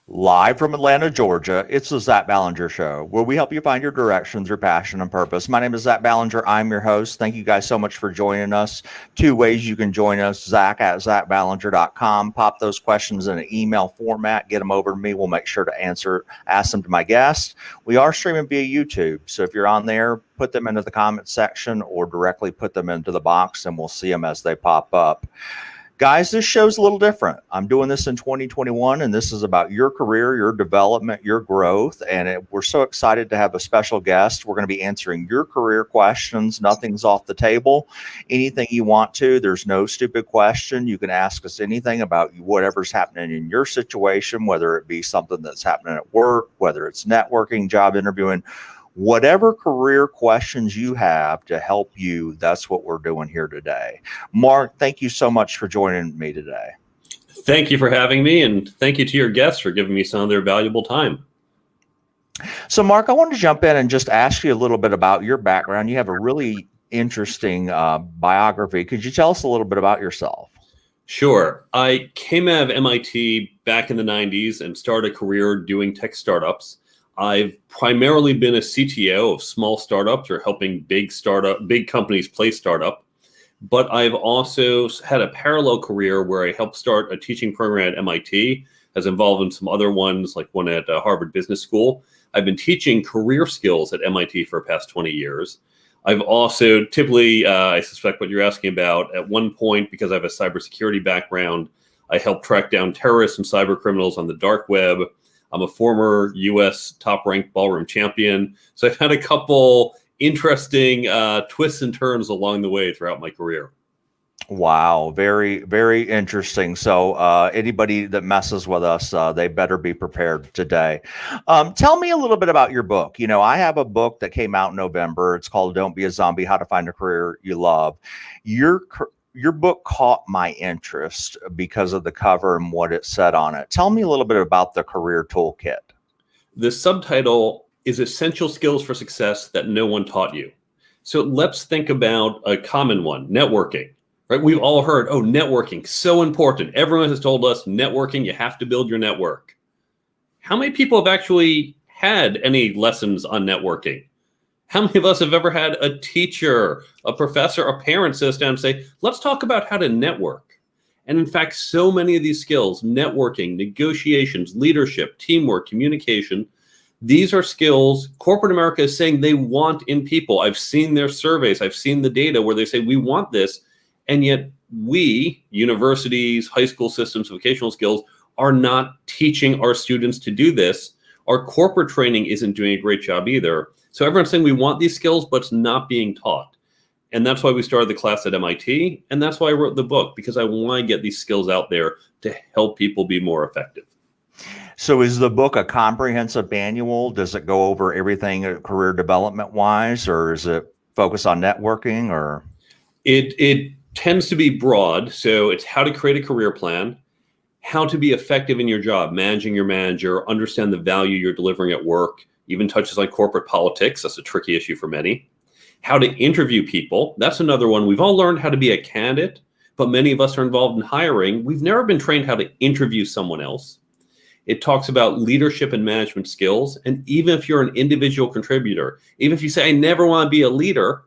Live from Atlanta, Georgia, it's the Zach Ballinger Show, where we help you find your direction through passion and purpose. My name is Zach Ballinger. I'm your host. Thank you guys so much for joining us. Two ways you can join us: Zach at ZachBallinger.com. Pop those questions in an email format. Get them over to me. We'll make sure to ask them to my guests. We are streaming via YouTube, so if you're on there, put them into the comment section or directly put them into the box, and we'll see them as they pop up. Guys, this show's a little different. I'm doing this in 2021, and this is about your career, your development, your growth. And we're so excited to have a special guest. We're going to be answering your career questions. Nothing's off the table. Anything you want to. There's no stupid question. You can ask us anything about whatever's happening in your situation, whether it be something that's happening at work, whether it's networking, job interviewing. Whatever career questions you have to help you, that's what we're doing here today. Mark, thank you so much for joining me today. Thank you for having me, and thank you to your guests for giving me some of their valuable time. So, Mark, I wanted to jump in and just ask you a little bit about your background. You have a really interesting biography. Could you tell us a little bit about yourself? Sure. I came out of MIT back in the 90s and started a career doing tech startups. I've primarily been a CTO of small startups or helping big companies play startup. But I've also had a parallel career where I helped start a teaching program at MIT, has involved in some other ones, like one at Harvard Business School. I've been teaching career skills at MIT for the past 20 years. I've also typically, I suspect what you're asking about, at one point, because I have a cybersecurity background, I helped track down terrorists and cyber criminals on the dark web. I'm a former U.S. top-ranked ballroom champion. So I've had a couple interesting twists and turns along the way throughout my career. Wow, very, very interesting. So anybody that messes with us, they better be prepared today. Tell me a little bit about your book. You know, I have a book that came out in November. It's called Don't Be a Zombie, How to Find a Career You Love. Your book caught my interest because of the cover and what it said on it. Tell me a little bit about the Career Toolkit. The subtitle is Essential Skills for Success That No One Taught You. So let's think about a common one, networking. Right? We've all heard, oh, networking, so important. Everyone has told us networking, you have to build your network. How many people have actually had any lessons on networking? How many of us have ever had a teacher, a professor, a parent sit us down and say, let's talk about how to network? And in fact, so many of these skills, networking, negotiations, leadership, teamwork, communication, these are skills corporate America is saying they want in people. I've seen their surveys. I've seen the data where they say we want this. And yet we, universities, high school systems, vocational skills, are not teaching our students to do this. Our corporate training isn't doing a great job either. So everyone's saying we want these skills, but it's not being taught. And that's why we started the class at MIT. And that's why I wrote the book, because I want to get these skills out there to help people be more effective. So is the book a comprehensive manual? Does it go over everything career development wise, or is it focus on networking? Or it tends to be broad. So it's how to create a career plan, how to be effective in your job, managing your manager, understand the value you're delivering at work, even touches on corporate politics. That's a tricky issue for many. How to interview people. That's another one. We've all learned how to be a candidate, but many of us are involved in hiring. We've never been trained how to interview someone else. It talks about leadership and management skills. And even if you're an individual contributor, even if you say, I never want to be a leader,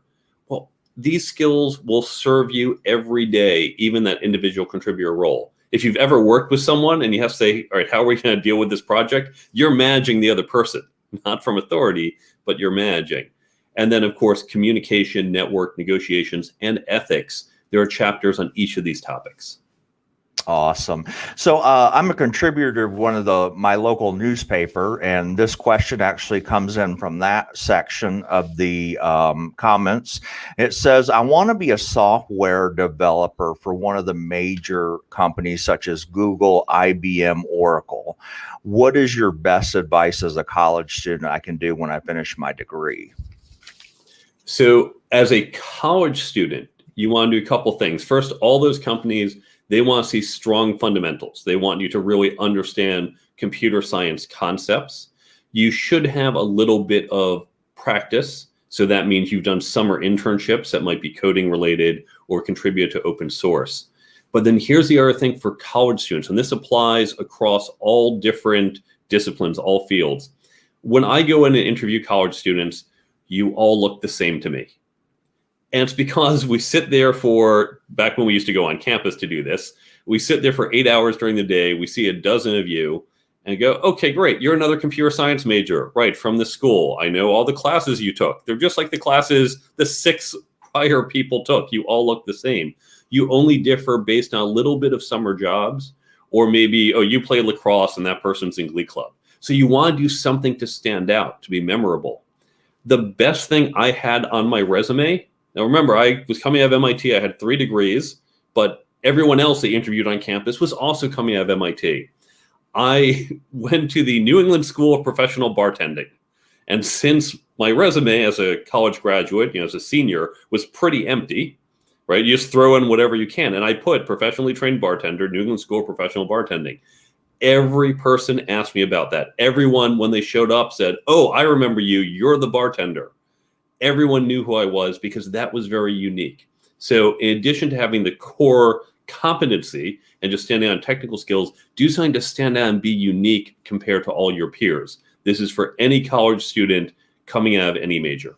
well, these skills will serve you every day, even that individual contributor role. If you've ever worked with someone and you have to say, all right, how are we going to deal with this project? You're managing the other person, not from authority, but you're managing. And then, of course, communication, network, negotiations, and ethics. There are chapters on each of these topics. Awesome. So I'm a contributor of one of my local newspaper, and this question actually comes in from that section of the comments. It says, I want to be a software developer for one of the major companies such as Google, IBM, Oracle. What is your best advice as a college student I can do when I finish my degree? So as a college student, you want to do a couple things. First, all those companies, they want to see strong fundamentals. They want you to really understand computer science concepts. You should have a little bit of practice. So that means you've done summer internships that might be coding related or contribute to open source. But then here's the other thing for college students, and this applies across all different disciplines, all fields. When I go in and interview college students, you all look the same to me. And it's because we sit there for, back when we used to go on campus to do this, we sit there for 8 hours during the day, we see a dozen of you, and go, okay, great, you're another computer science major, right, from the school. I know all the classes you took. They're just like the classes the 6 prior people took. You all look the same. You only differ based on a little bit of summer jobs, or maybe, oh, you play lacrosse and that person's in Glee Club. So you want to do something to stand out, to be memorable. The best thing I had on my resume, now remember, I was coming out of MIT, I had 3 degrees, but everyone else they interviewed on campus was also coming out of MIT. I went to the New England School of Professional Bartending. And since my resume as a college graduate, as a senior, was pretty empty, right? You just throw in whatever you can. And I put professionally trained bartender, New England School of Professional Bartending. Every person asked me about that. Everyone, when they showed up, said, oh, I remember you. You're the bartender. Everyone knew who I was because that was very unique. So in addition to having the core competency and just standing on technical skills, do something to stand out and be unique compared to all your peers. This is for any college student coming out of any major.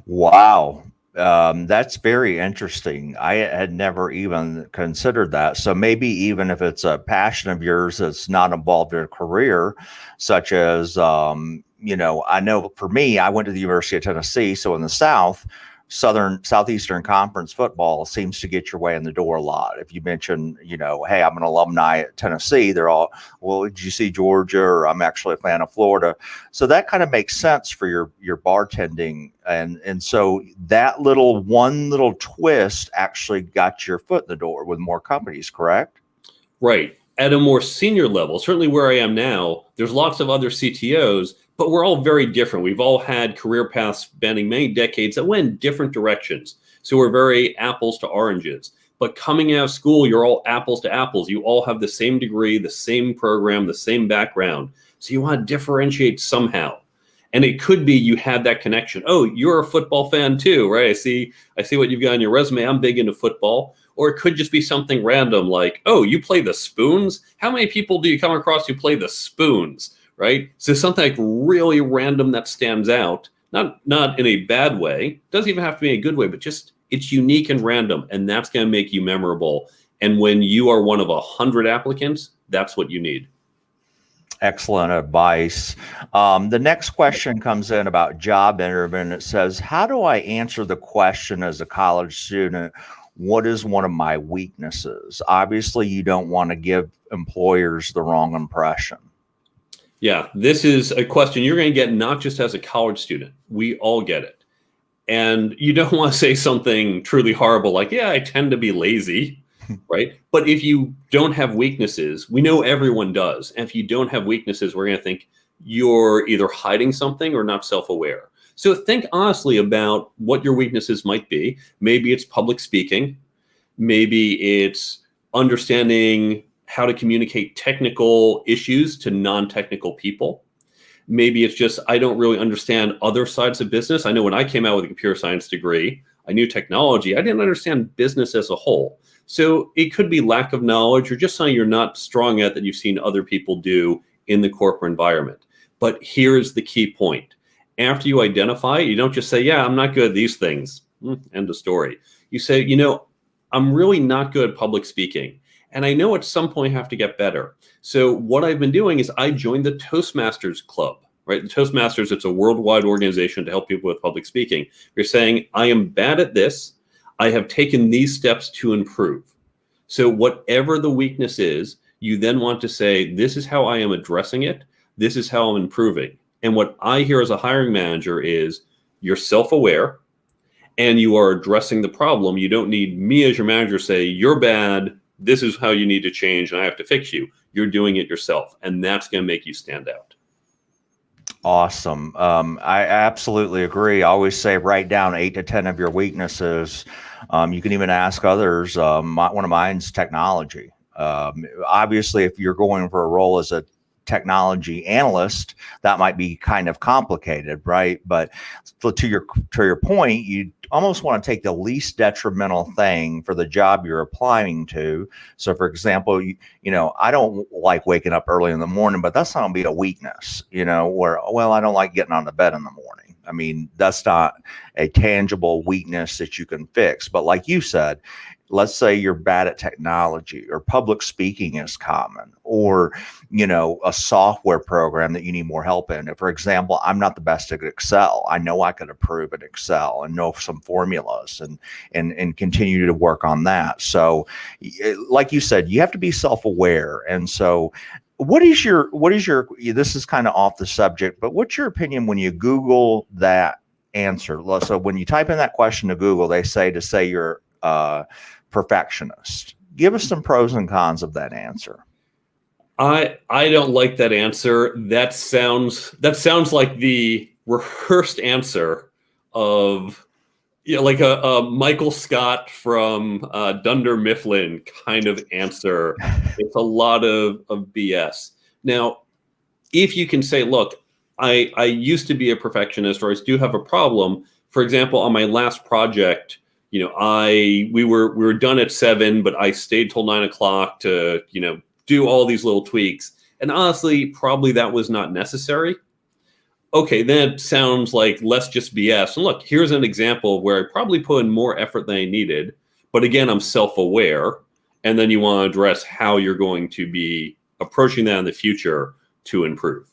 Wow. That's very interesting. I had never even considered that. So maybe even if it's a passion of yours that's not involved in a career, such as, I know for me, I went to the University of Tennessee. So in the South, Southeastern Conference football seems to get your way in the door a lot. If you mention, hey, I'm an alumni at Tennessee, they're all, well, did you see Georgia? Or I'm actually a fan of Florida. So that kind of makes sense for your bartending. And so that one little twist actually got your foot in the door with more companies, correct? Right. At a more senior level, certainly where I am now, there's lots of other CTOs, but we're all very different. We've all had career paths spanning many decades that went in different directions. So we're very apples to oranges. But coming out of school, you're all apples to apples. You all have the same degree, the same program, the same background. So you want to differentiate somehow. And it could be you had that connection. Oh, you're a football fan too, right? I see what you've got on your resume. I'm big into football. Or it could just be something random like, oh, you play the spoons? How many people do you come across who play the spoons, right? So something like really random that stands out, not in a bad way. Doesn't even have to be a good way, but just it's unique and random, and that's going to make you memorable. And when you are one of 100 applicants, that's what you need. Excellent advice. The next question comes in about job interview, and it says, how do I answer the question as a college student? What is one of my weaknesses? Obviously, you don't want to give employers the wrong impression. Yeah, this is a question you're going to get not just as a college student. We all get it. And you don't want to say something truly horrible like, yeah, I tend to be lazy, right? But if you don't have weaknesses, we know everyone does. And if you don't have weaknesses, we're going to think you're either hiding something or not self-aware. So think honestly about what your weaknesses might be. Maybe it's public speaking. Maybe it's understanding how to communicate technical issues to non-technical people. Maybe it's just, I don't really understand other sides of business. I know when I came out with a computer science degree, I knew technology. I didn't understand business as a whole. So it could be lack of knowledge or just something you're not strong at that you've seen other people do in the corporate environment. But here's the key point. After you identify, you don't just say, yeah, I'm not good at these things. End of story. You say, I'm really not good at public speaking. And I know at some point I have to get better. So what I've been doing is I joined the Toastmasters Club, right? The Toastmasters, it's a worldwide organization to help people with public speaking. You're saying, I am bad at this. I have taken these steps to improve. So whatever the weakness is, you then want to say, this is how I am addressing it. This is how I'm improving. And what I hear as a hiring manager is you're self-aware and you are addressing the problem. You don't need me as your manager to say, you're bad. This is how you need to change and I have to fix you. You're doing it yourself. And that's going to make you stand out. Awesome. I absolutely agree. I always say write down 8 to 10 of your weaknesses. You can even ask others. One of mine's technology. Obviously, if you're going for a role as a technology analyst, that might be kind of complicated, right? But to your point, you almost want to take the least detrimental thing for the job you're applying to. So, for example, I don't like waking up early in the morning, but that's not going to be a weakness, where, well, I don't like getting on the bed in the morning. I mean, that's not a tangible weakness that you can fix. But like you said, let's say you're bad at technology, or public speaking is common, or, a software program that you need more help in. For example, I'm not the best at Excel. I know I could improve at Excel and know some formulas and continue to work on that. So like you said, you have to be self-aware. And so what is your, this is kind of off the subject, but what's your opinion when you Google that answer? So when you type in that question to Google, they say you're perfectionist. Give us some pros and cons of that answer. I don't like that answer. That sounds like the rehearsed answer of, like a Michael Scott from Dunder Mifflin kind of answer. It's a lot of BS. Now, if you can say, look, I used to be a perfectionist, or I do have a problem. For example, on my last project, we were done at 7, but I stayed till 9 o'clock to, do all these little tweaks. And honestly, probably that was not necessary. Okay, that sounds like less just BS. And look, here's an example where I probably put in more effort than I needed. But again, I'm self-aware. And then you want to address how you're going to be approaching that in the future to improve.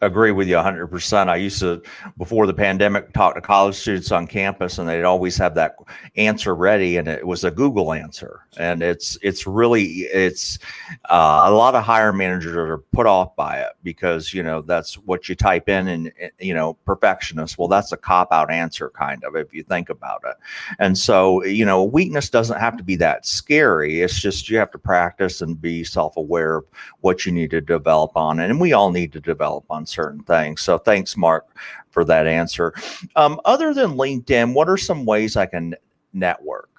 Agree with you 100%. I used to, before the pandemic, talk to college students on campus, and they'd always have that answer ready, and it was a Google answer. And it's a lot of hiring managers are put off by it because, that's what you type in, and, perfectionist. Well, that's a cop-out answer, kind of, if you think about it. And so, a weakness doesn't have to be that scary. It's just you have to practice and be self-aware of what you need to develop on. And we all need to develop on certain things. So thanks, Mark, for that answer. Other than LinkedIn, what are some ways I can network?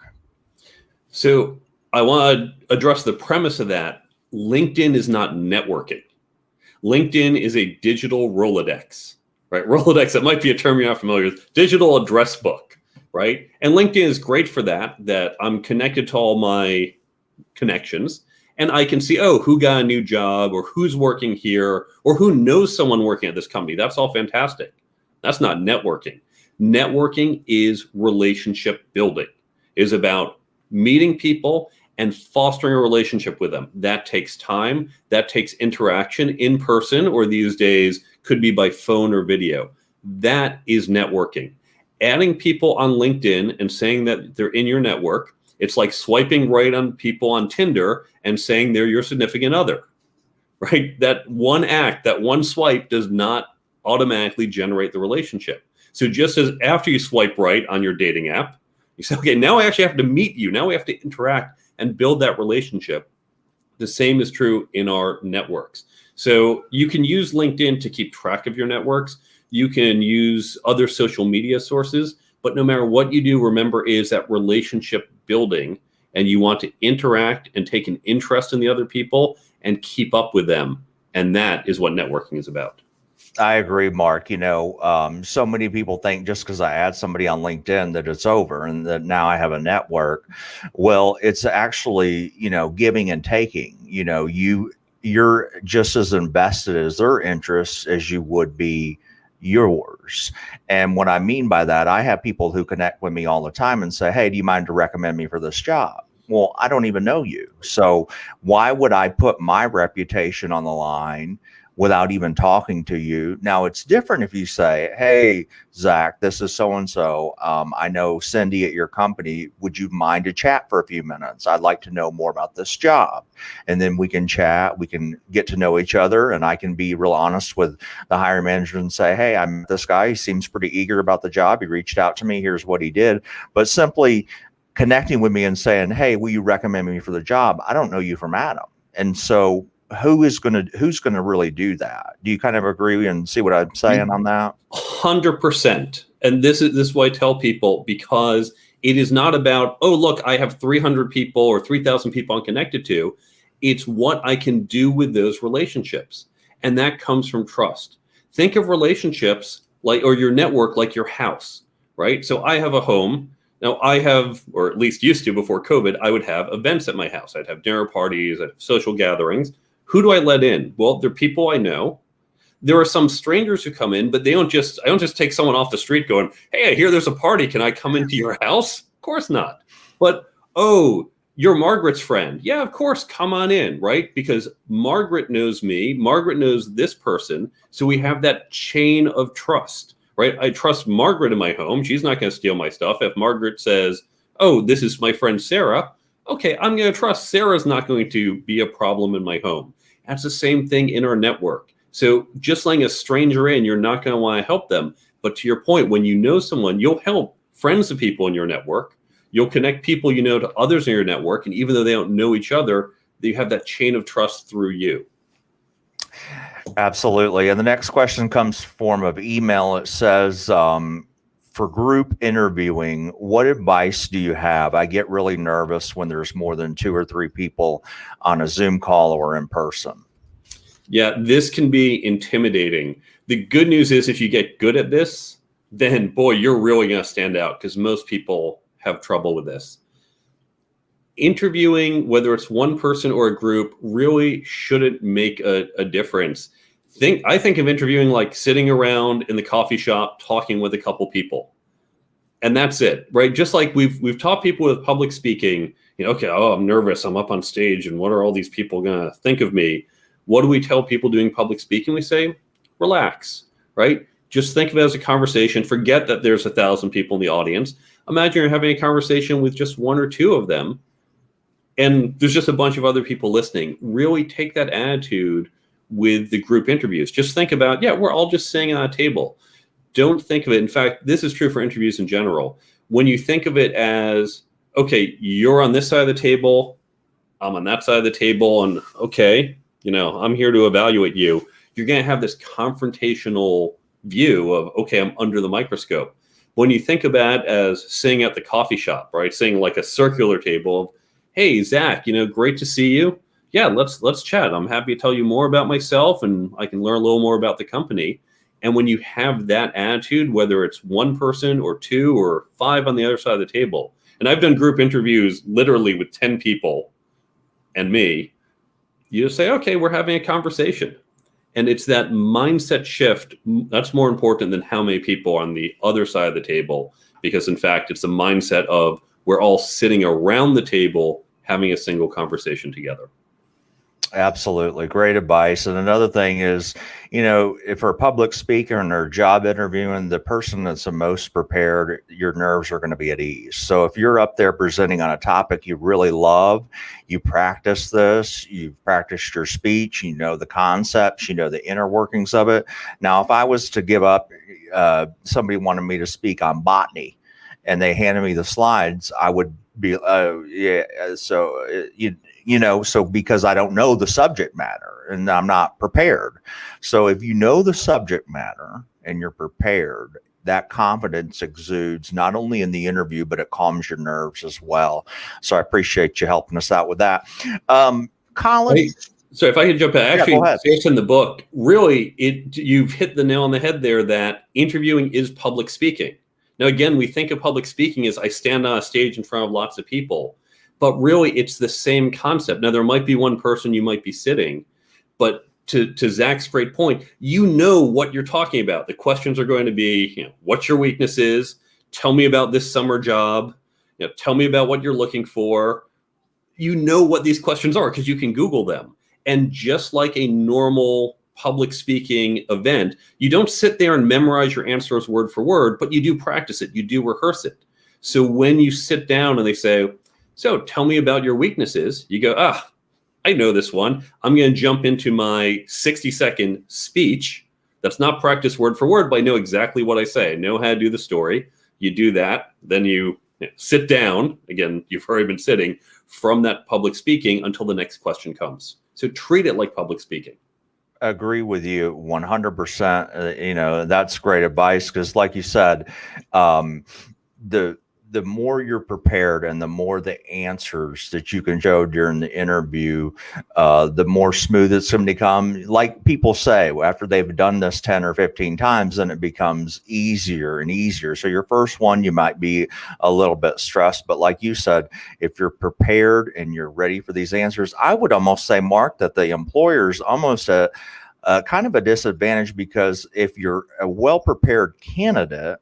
So I want to address the premise of that. LinkedIn is not networking. LinkedIn is a digital Rolodex, right? Rolodex, that might be a term you're not familiar with. Digital address book, right? And LinkedIn is great for that I'm connected to all my connections. And I can see, who got a new job, or who's working here, or who knows someone working at this company. That's all fantastic. That's not networking. Networking is relationship building. It is about meeting people and fostering a relationship with them. That takes time. That takes interaction in person, or these days could be by phone or video. That is networking. Adding people on LinkedIn and saying that they're in your network, it's like swiping right on people on Tinder and saying they're your significant other, right? That one act, that one swipe does not automatically generate the relationship. So just as after you swipe right on your dating app, you say, okay, now I actually have to meet you. Now we have to interact and build that relationship. The same is true in our networks. So you can use LinkedIn to keep track of your networks. You can use other social media sources. But no matter what you do, remember, is that relationship building, and you want to interact and take an interest in the other people and keep up with them. And that is what networking is about. I agree, Mark. So many people think just because I add somebody on LinkedIn that it's over and that now I have a network. Well, it's actually, giving and taking. You're just as invested as their interests as you would be yours. And what I mean by that, I have people who connect with me all the time and say, hey, do you mind to recommend me for this job? Well, I don't even know you. So why would I put my reputation on the line without even talking to you? Now, it's different if you say, hey, Zach, this is so-and-so. I know Cindy at your company. Would you mind to chat for a few minutes? I'd like to know more about this job. And then we can chat, we can get to know each other, and I can be real honest with the hiring manager and say, hey, I met this guy. He seems pretty eager about the job. He reached out to me. Here's what he did. But simply connecting with me and saying, hey, will you recommend me for the job? I don't know you from Adam. And so who's going to really do that? Do you kind of agree and see what I'm saying on that? 100%. And this is why I tell people, because it is not about, oh, look, I have 300 people or 3,000 people I'm connected to. It's what I can do with those relationships. And that comes from trust. Think of relationships like, or your network like your house, right? So I have a home. Now I have, or at least used to before COVID, I would have events at my house. I'd have dinner parties, I'd have social gatherings. Who do I let in? Well, they're people I know. There are some strangers who come in, but I don't just take someone off the street going, hey, I hear there's a party. Can I come into your house? Of course not. But, oh, you're Margaret's friend. Yeah, of course, come on in, right? Because Margaret knows me. Margaret knows this person. So we have that chain of trust, right? I trust Margaret in my home. She's not going to steal my stuff. If Margaret says, oh, this is my friend Sarah, okay, I'm going to trust Sarah's not going to be a problem in my home. That's the same thing in our network. So just letting a stranger in, you're not going to want to help them. But to your point, when you know someone, you'll help friends of people in your network. You'll connect people you know to others in your network. And even though they don't know each other, you have that chain of trust through you. Absolutely. And the next question comes form of email. It says, for group interviewing, what advice do you have? I get really nervous when there's more than 2 or 3 people on a Zoom call or in person. Yeah, this can be intimidating. The good news is if you get good at this, then boy, you're really going to stand out because most people have trouble with this. Interviewing, whether it's one person or a group, really shouldn't make a difference. I think of interviewing like sitting around in the coffee shop talking with a couple people. And that's it, right? Just like we've taught people with public speaking, okay, oh, I'm nervous, I'm up on stage, and what are all these people going to think of me? What do we tell people doing public speaking? We say, relax, right? Just think of it as a conversation. Forget that there's 1,000 people in the audience. Imagine you're having a conversation with just 1 or 2 of them, and there's just a bunch of other people listening. Really take that attitude with the group interviews. Just think about, yeah, we're all just sitting on a table. Don't think of it. In fact, this is true for interviews in general. When you think of it as, okay, you're on this side of the table, I'm on that side of the table, and okay, I'm here to evaluate you. You're going to have this confrontational view of, okay, I'm under the microscope. When you think about it as sitting at the coffee shop, right? Sitting like a circular table of, hey, Zach, great to see you. Yeah, let's chat. I'm happy to tell you more about myself and I can learn a little more about the company. And when you have that attitude, whether it's 1 person or 2 or 5 on the other side of the table, and I've done group interviews literally with 10 people and me, you just say, okay, we're having a conversation. And it's that mindset shift that's more important than how many people are on the other side of the table, because in fact, it's a mindset of we're all sitting around the table having a single conversation together. Absolutely. Great advice. And another thing is, if you're a public speaker and they're job interviewing, the person that's the most prepared, your nerves are going to be at ease. So if you're up there presenting on a topic you really love, you practice this, you've practiced your speech, the concepts, the inner workings of it. Now, if I was to give up, somebody wanted me to speak on botany and they handed me the slides, I would be, so because I don't know the subject matter and I'm not prepared. So if you know the subject matter and you're prepared, that confidence exudes not only in the interview, but it calms your nerves as well. So I appreciate you helping us out with that. Colin. So if I could jump in, actually, it's in the book, really, you've hit the nail on the head there that interviewing is public speaking. Now, again, we think of public speaking as I stand on a stage in front of lots of people. But really, it's the same concept. Now, there might be 1 person you might be sitting, but to Zach's great point, what you're talking about. The questions are going to be, what's your weaknesses? Tell me about this summer job. Tell me about what you're looking for. What these questions are because you can Google them. And just like a normal public speaking event, you don't sit there and memorize your answers word for word, but you do practice it. You do rehearse it. So when you sit down and they say, so tell me about your weaknesses, you go, I know this one. I'm going to jump into my 60-second speech. That's not practice word for word, but I know exactly what I say. I know how to do the story. You do that. Then you sit down. Again, you've already been sitting from that public speaking until the next question comes. So treat it like public speaking. Agree with you 100%. That's great advice because like you said, the more you're prepared and the more the answers that you can show during the interview, the more smooth it's going to become. Like people say, after they've done this 10 or 15 times, then it becomes easier and easier. So your first one, you might be a little bit stressed, but like you said, if you're prepared and you're ready for these answers, I would almost say, Mark, that the employer's almost a kind of a disadvantage, because if you're a well-prepared candidate,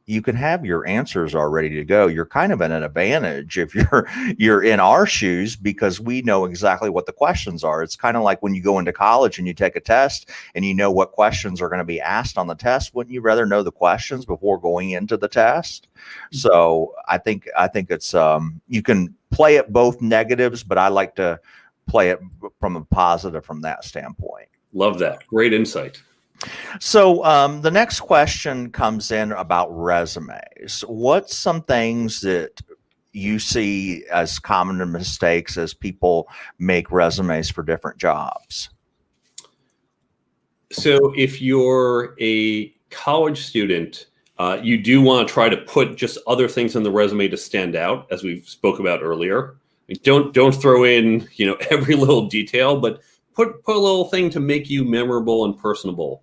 you can have your answers all ready to go. You're kind of in an advantage if you're in our shoes, because we know exactly what the questions are. It's kind of like when you go into college and you take a test and you know what questions are going to be asked on the test. Wouldn't you rather know the questions before going into the test? So I think it's you can play it both negatives, but I like to play it from a positive from that standpoint. Love that. Great insight. So the next question comes in about resumes. What's some things that you see as common mistakes as people make resumes for different jobs? So if you're a college student, you do want to try to put just other things in the resume to stand out, as we spoke about earlier. Don't throw in every little detail, but put a little thing to make you memorable and personable.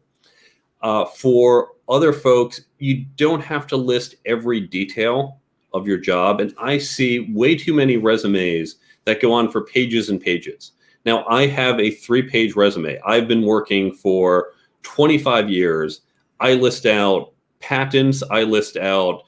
For other folks, you don't have to list every detail of your job. And I see way too many resumes that go on for pages and pages. Now, I have a 3-page resume. I've been working for 25 years. I list out patents. I list out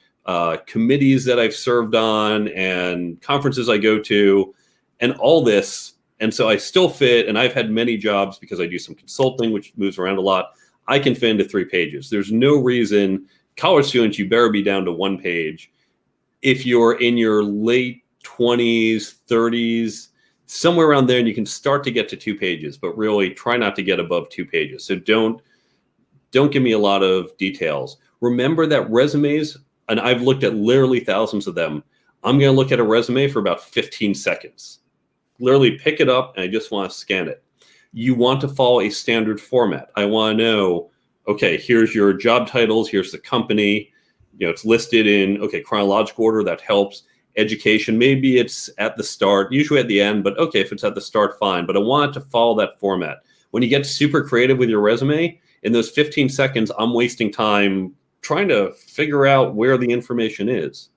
committees that I've served on and conferences I go to and all this. And so I still fit, and I've had many jobs because I do some consulting, which moves around a lot. I can fit into 3 pages. There's no reason, college students, you better be down to 1 page. If you're in your late 20s, 30s, somewhere around there, and you can start to get to 2 pages, but really try not to get above 2 pages. So don't give me a lot of details. Remember that resumes, and I've looked at literally thousands of them, I'm going to look at a resume for about 15 seconds. Literally pick it up, and I just want to scan it. You want to follow a standard format. I want to know, okay, here's your job titles, here's the company, it's listed in, chronological order, that helps. Education, maybe it's at the start, usually at the end, but okay, if it's at the start, fine. But I want it to follow that format. When you get super creative with your resume, in those 15 seconds, I'm wasting time trying to figure out where the information is.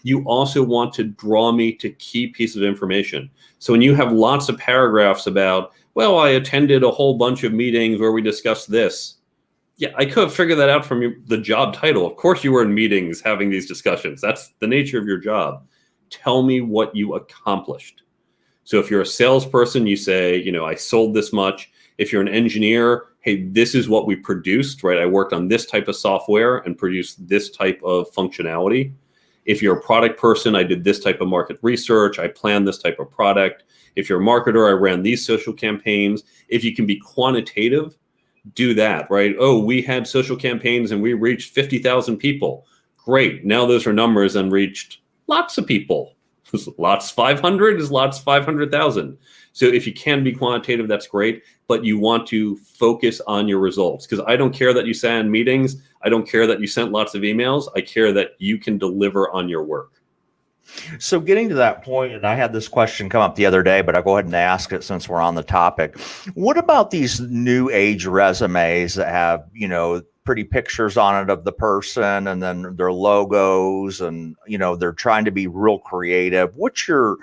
You also want to draw me to key pieces of information. So when you have lots of paragraphs about, well, I attended a whole bunch of meetings where we discussed this. Yeah, I could have figured that out from the job title. Of course you were in meetings having these discussions. That's the nature of your job. Tell me what you accomplished. So if you're a salesperson, you say, I sold this much. If you're an engineer, hey, this is what we produced, right? I worked on this type of software and produced this type of functionality. If you're a product person, I did this type of market research. I planned this type of product. If you're a marketer, I ran these social campaigns. If you can be quantitative, do that, right? Oh, we had social campaigns and we reached 50,000 people. Great. Now those are numbers and reached lots of people. Lots 500 is lots 500,000. So if you can be quantitative, that's great. But you want to focus on your results, because I don't care that you sat in meetings. I don't care that you sent lots of emails. I care that you can deliver on your work. So getting to that point, and I had this question come up the other day, but I'll go ahead and ask it since we're on the topic. What about these new age resumes that have, pretty pictures on it of the person and then their logos, and, they're trying to be real creative? What's your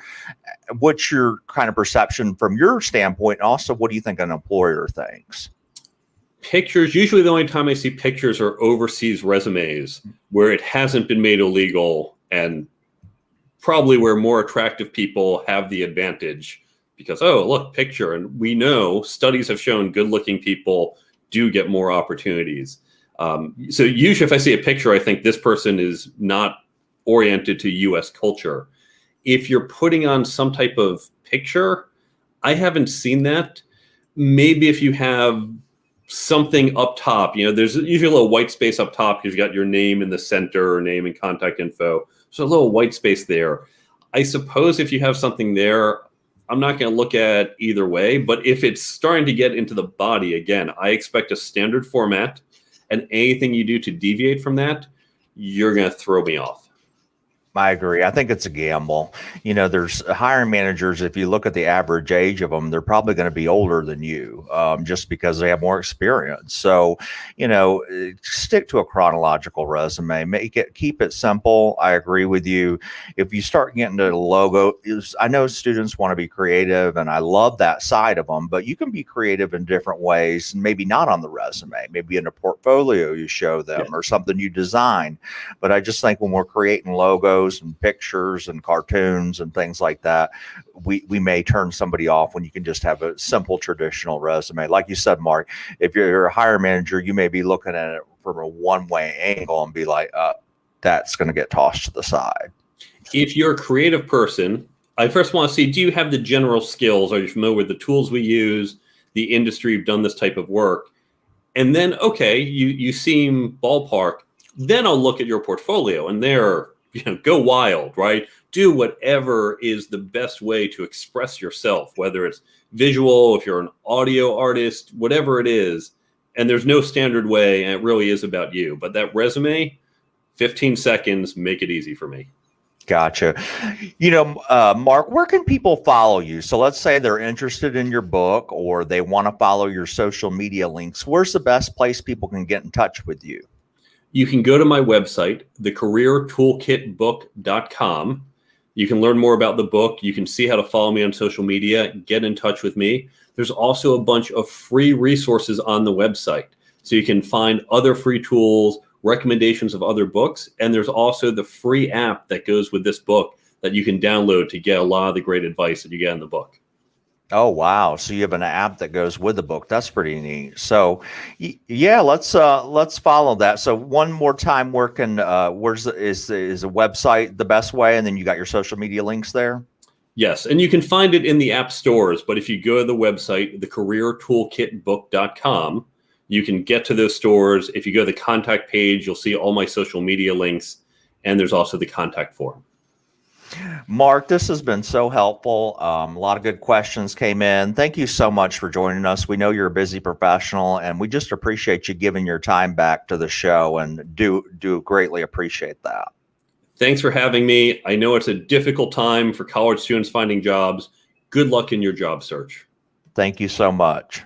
kind of perception from your standpoint? And also, what do you think an employer thinks? Pictures, usually the only time I see pictures are overseas resumes where it hasn't been made illegal, and probably where more attractive people have the advantage because, oh, look, picture. And we know studies have shown good-looking people do get more opportunities. So usually if I see a picture, I think this person is not oriented to U.S. culture. If you're putting on some type of picture, I haven't seen that. Maybe if you have something up top, there's usually a little white space up top because you got your name in the center, name and contact info. So a little white space there. I suppose if you have something there, I'm not going to look at either way. But if it's starting to get into the body, again, I expect a standard format, and anything you do to deviate from that, you're going to throw me off. I agree. I think it's a gamble. There's hiring managers, if you look at the average age of them, they're probably going to be older than you, just because they have more experience. So, stick to a chronological resume, keep it simple. I agree with you. If you start getting to the logo, I know students want to be creative, and I love that side of them, but you can be creative in different ways, and maybe not on the resume, maybe in a portfolio you show them Yes. or something you design. But I just think when we're creating logos and pictures and cartoons and things like that, we may turn somebody off when you can just have a simple traditional resume. Like you said, Mark, if you're a hire manager, you may be looking at it from a one-way angle and be like, that's going to get tossed to the side. If you're a creative person, I first want to see, do you have the general skills? Are you familiar with the tools we use, the industry, you've done this type of work? And then, okay, you seem ballpark. Then I'll look at your portfolio, and there, go wild, right? Do whatever is the best way to express yourself, whether it's visual, if you're an audio artist, whatever it is. And there's no standard way, and it really is about you. But that resume, 15 seconds, make it easy for me. Gotcha. Mark, where can people follow you? So let's say they're interested in your book or they want to follow your social media links. Where's the best place people can get in touch with you? You can go to my website, thecareertoolkitbook.com. You can learn more about the book. You can see how to follow me on social media, get in touch with me. There's also a bunch of free resources on the website. So you can find other free tools, recommendations of other books, and there's also the free app that goes with this book that you can download to get a lot of the great advice that you get in the book. Oh, wow. So you have an app that goes with the book. That's pretty neat. So yeah, let's follow that. So one more time, is a website the best way? And then you got your social media links there? Yes, and you can find it in the app stores, but if you go to the website, thecareertoolkitbook.com, you can get to those stores. If you go to the contact page, you'll see all my social media links, and there's also the contact form. Mark, this has been so helpful. A lot of good questions came in. Thank you so much for joining us. We know you're a busy professional, and we just appreciate you giving your time back to the show, and do greatly appreciate that. Thanks for having me. I know it's a difficult time for college students finding jobs. Good luck in your job search. Thank you so much.